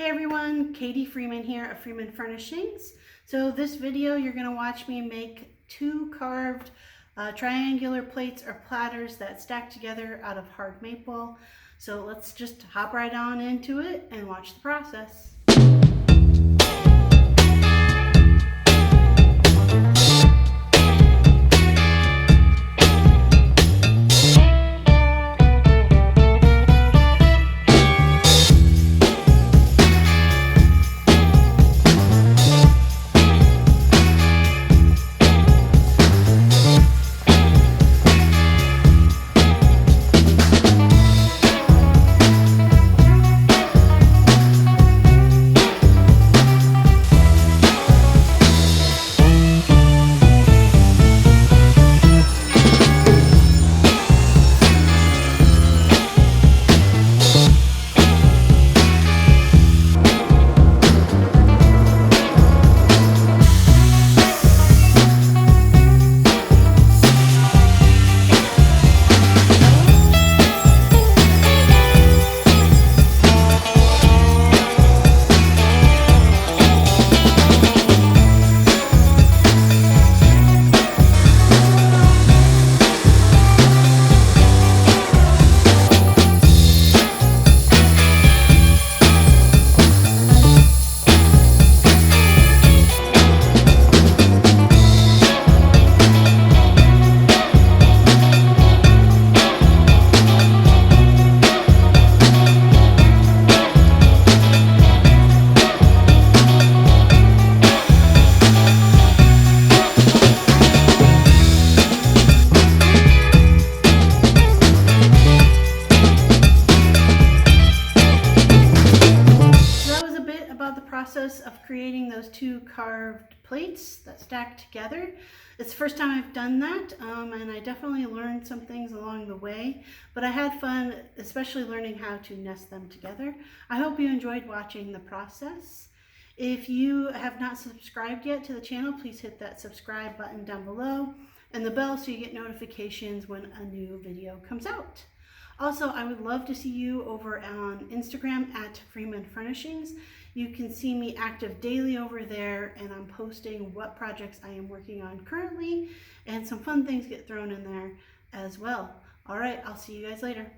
Hey everyone, Katie Freeman here of Freeman Furnishings. So this video you're going to watch me make two carved triangular plates or platters that stack together out of hard maple. So let's just hop right on into it and watch the process. Process of creating those two carved plates that stack together. It's the first time I've done that, and I definitely learned some things along the way, but I had fun, especially learning how to nest them together. I hope you enjoyed watching the process. If you have not subscribed yet to the channel, please hit that subscribe button down below and the bell so you get notifications when a new video comes out. Also, I would love to see you over on Instagram at Freeman Furnishings. You can see me active daily over there, and I'm posting what projects I am working on currently, and some fun things get thrown in there as well. All right, I'll see you guys later.